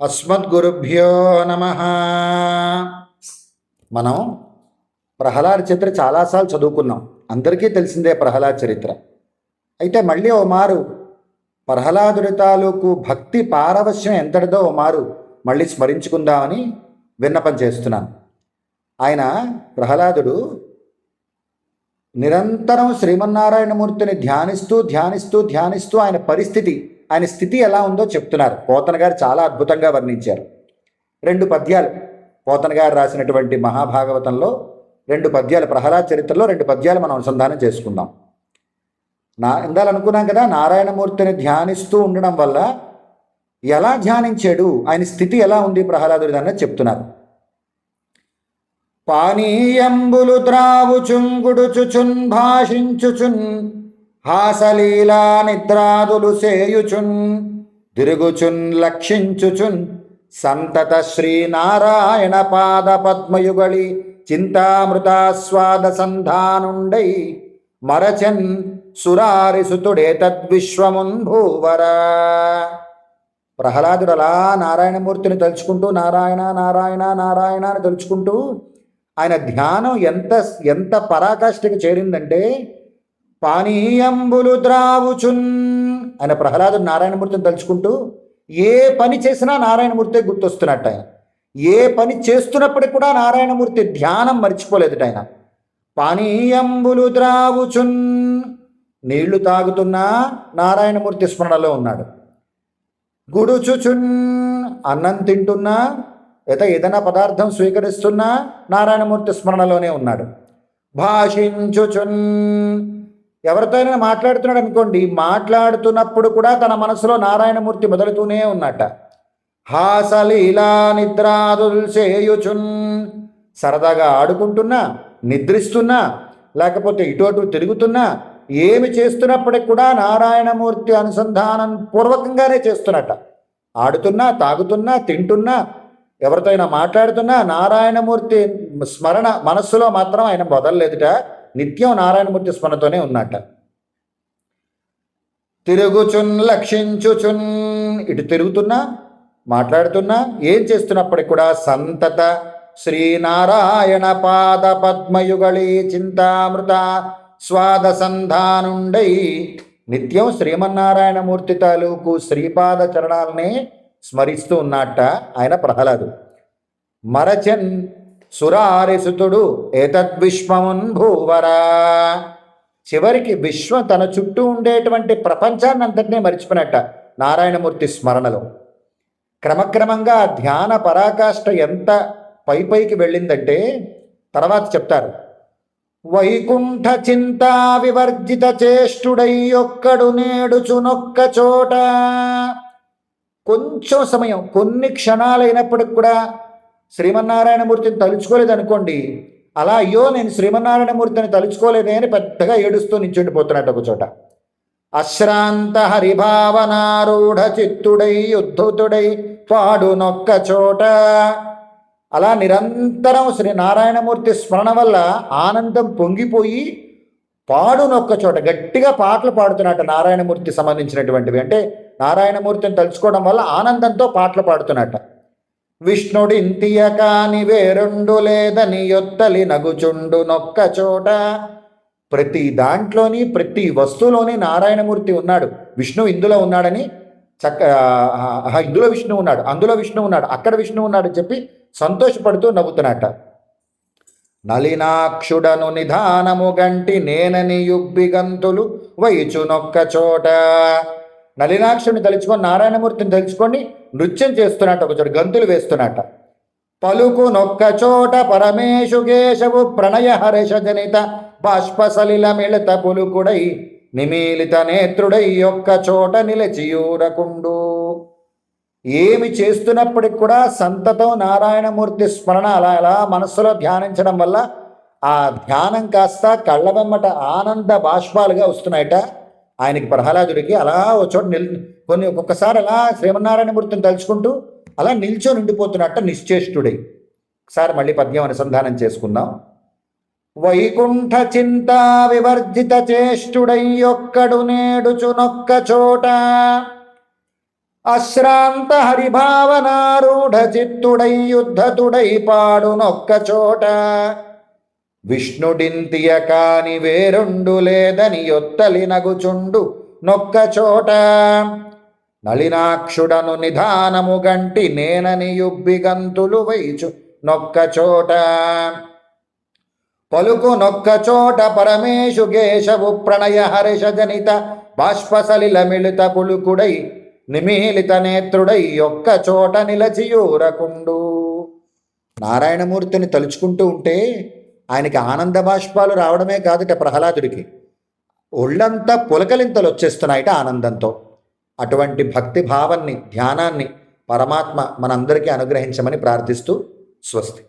అస్మద్గురుభ్యో నమ. మనం ప్రహ్లాద చరిత్ర చాలాసార్లు చదువుకున్నాం. అందరికీ తెలిసిందే ప్రహ్లాద చరిత్ర. అయితే మళ్ళీ ఓ మారు ప్రహ్లాదుడి తాలూకు భక్తి పారవశ్యం ఎంతటిదో ఓ మారు మళ్ళీ స్మరించుకుందామని విన్నపం చేస్తున్నాను. ఆయన ప్రహ్లాదుడు నిరంతరం శ్రీమన్నారాయణమూర్తిని ధ్యానిస్తూ ధ్యానిస్తూ ధ్యానిస్తూ ఆయన స్థితి ఎలా ఉందో చెప్తున్నారు. పోతన గారు చాలా అద్భుతంగా వర్ణించారు. 2 పద్యాలు పోతన గారు రాసినటువంటి మహాభాగవతంలో 2 పద్యాలు, ప్రహ్లాద చరిత్రలో 2 పద్యాలు మనం అనుసంధానం చేసుకుందాం. ఇందాలనుకున్నాం కదా, నారాయణమూర్తిని ధ్యానిస్తూ ఉండడం వల్ల ఎలా ధ్యానించాడు, ఆయన స్థితి ఎలా ఉంది ప్రహ్లాదుడి అన్నది చెప్తున్నారు. పానీయంబులు త్రావుచున్ గుడుచుచున్ భాషించుచున్ హాసలీలా నిద్రాదులు సేయుచున్ తిరుగుచున్ లక్షించుచున్ సంతత శ్రీనారాయణ పాద పద్మయుగళి చింతామృతాస్వాద సంధానుండై మరచన్ సురారిసుతుడే తద్విశ్వమున్ భూవరా. ప్రహ్లాదుడు అలా నారాయణమూర్తిని తలుచుకుంటూ నారాయణ నారాయణ నారాయణ అని తలుచుకుంటూ ఆయన ధ్యానం ఎంత పరాకాష్ఠకి చేరిందంటే, పానీయంబులు ద్రావుచున్ ఆయన ప్రహ్లాదుడు నారాయణమూర్తిని తలుచుకుంటూ ఏ పని చేసినా నారాయణమూర్తి గుర్తొస్తున్నట్టు. ఆయన ఏ పని చేస్తున్నప్పటికి కూడా నారాయణమూర్తి ధ్యానం మర్చిపోలేదుట. ఆయన పానీయంబులు ద్రావుచున్, నీళ్లు తాగుతున్నా నారాయణమూర్తి స్మరణలో ఉన్నాడు. గుడుచుచున్, అన్నం తింటున్నా లేదా ఏదైనా పదార్థం స్వీకరిస్తున్నా నారాయణమూర్తి స్మరణలోనే ఉన్నాడు. భాషించుచున్, ఎవరితో అయినా మాట్లాడుతున్నాడు అనుకోండి, మాట్లాడుతున్నప్పుడు కూడా తన మనసులో నారాయణమూర్తి మొదలుతూనే ఉన్నట్ట. హాసలీలా నిద్రాదుల్ సేయుచున్, సరదాగా ఆడుకుంటున్నా, నిద్రిస్తున్నా, లేకపోతే ఇటు అటు తిరుగుతున్నా, ఏమి చేస్తున్నప్పటికి కూడా నారాయణమూర్తి అనుసంధానం పూర్వకంగానే చేస్తున్నట్ట. ఆడుతున్నా, తాగుతున్నా, తింటున్నా, ఎవరితో అయినా మాట్లాడుతున్నా నారాయణమూర్తి స్మరణ మనస్సులో మాత్రం ఆయన వదలలేదుట. నిత్యం నారాయణమూర్తి స్మరణతోనే ఉన్నట్ట. తిరుగుచున్ లక్షించుచున్, ఇటు తిరుగుతున్నా, మాట్లాడుతున్నా, ఏం చేస్తున్నప్పటికి కూడా సంతత శ్రీనారాయణ పాద పద్మయుగళి చింతామృత స్వాద సంధానుండై, నిత్యం శ్రీమన్నారాయణమూర్తి తాలూకు శ్రీపాద చరణాలనే స్మరిస్తూ ఉన్నట్ట ఆయన ప్రహ్లాదు. మరచన్ సురారిసుతుడు ఏతద్విశ్వమున్ భూవరా, చివరికి విశ్వం తన చుట్టూ ఉండేటువంటి ప్రపంచాన్ని అంతటినీ మరిచిపోయినట్ట నారాయణమూర్తి స్మరణలో. క్రమక్రమంగా ధ్యాన పరాకాష్ఠ ఎంత పైకి వెళ్ళిందంటే తర్వాత చెప్తారు. వైకుంఠ చింతా వివర్జిత చేష్టుడై ఒక్కడు నేడుచునొక్క చోట, కొంచెం సమయం, కొన్ని క్షణాలైనప్పటికి కూడా శ్రీమన్నారాయణమూర్తిని తలుచుకోలేదు అనుకోండి, అలా అయ్యో నేను శ్రీమన్నారాయణమూర్తిని తలుచుకోలేదే అని పెద్దగా ఏడుస్తూ నించుండిపోతున్నట్టు ఒక చోట. అశ్రాంత హరిభావనారూఢ చిత్తుడై ఉద్ధుతుడై పాడునొక్క చోట, అలా నిరంతరం శ్రీనారాయణమూర్తి స్మరణ వల్ల ఆనందం పొంగిపోయి పాడునొక్క చోట గట్టిగా పాటలు పాడుతున్నట్టు నారాయణమూర్తి సంబంధించినటువంటివి. అంటే నారాయణమూర్తిని తలుచుకోవడం వల్ల ఆనందంతో పాటలు పాడుతున్నట్ట. విష్ణుడి ఇంతియ కాని వేరుండు లేదని యొత్తలి నగుచుండు నొక్క చోట, ప్రతి దాంట్లోని ప్రతి వస్తువులోని నారాయణమూర్తి ఉన్నాడు. విష్ణు ఇందులో ఉన్నాడని ఇందులో విష్ణు ఉన్నాడు, అందులో విష్ణు ఉన్నాడు, అక్కడ విష్ణు ఉన్నాడు అని చెప్పి సంతోషపడుతూ నవ్వుతున్నట్ట. నలినాక్షుడను నిధానము గంటి నేనని యుబ్బి గంతులు వైచునొక్క చోట, నలినాక్షుడిని తలుచుకొని నారాయణమూర్తిని తలుచుకొని నృత్యం చేస్తున్నట్టు ఒక చోట గంతులు వేస్తున్నట్ట. పలుకు నొక్క చోట పరమేశు కేశవు ప్రణయ హర్ష జనిత బాష్పసలిల మిళత పులుకుడై నిమీలిత నేత్రుడై ఒక్క చోట నిలచియూరకుండు, ఏమి చేస్తున్నప్పటికి కూడా సంతతం నారాయణమూర్తి స్మరణ అలా అలా మనస్సులో ధ్యానించడం వల్ల ఆ ధ్యానం కాస్త కళ్ళ వెమ్మట ఆనంద బాష్పాలుగా వస్తున్నాయట ఆయనకి, ప్రహ్లాదుడికి. అలా ఒక చోట ఒక్కొక్కసారి అలా శ్రీమన్నారాయణమూర్తిని తలుచుకుంటూ అలా నిల్చొని ఉండిపోతున్నట్ట నిశ్చేష్టుడై. ఒకసారి మళ్ళీ పద్యం అనుసంధానం చేసుకుందాం. వైకుంఠ చింతా వివర్జిత చేష్టుడై ఒక్కడు నేడుచునొక్క చోట, అశ్రాంత హరిభావనారూఢ చిత్తుడై యుద్ధతుడై పాడునొక్క చోట విష్ణుడింతియ కాని వేరుండు లేదని యొత్తలి నగుచుండు నొక్క చోట నళినాక్షుడను నిధానము గంటి నేనని యుబ్బి గంతులు వైచు నొక్క చోట పలుకు నొక్క చోట పరమేశు కేశవు ప్రణయ హర్ష జనిత బాష్పసలిల మిళిత పులుకుడై నిమీలిత నేత్రుడై ఒక్క చోట నిలచియూరకుండు. నారాయణమూర్తిని తలుచుకుంటూ ఉంటే ఆయనకి ఆనంద బాష్పాలు రావడమే కాదుట, ప్రహ్లాదుడికి ఒళ్ళంతా పులకలింతలు వచ్చేస్తున్నాయిట ఆనందంతో. అటువంటి భక్తి భావాన్ని, ధ్యానాన్ని పరమాత్మ మనందరికీ అనుగ్రహించమని ప్రార్థిస్తూ స్వస్తి.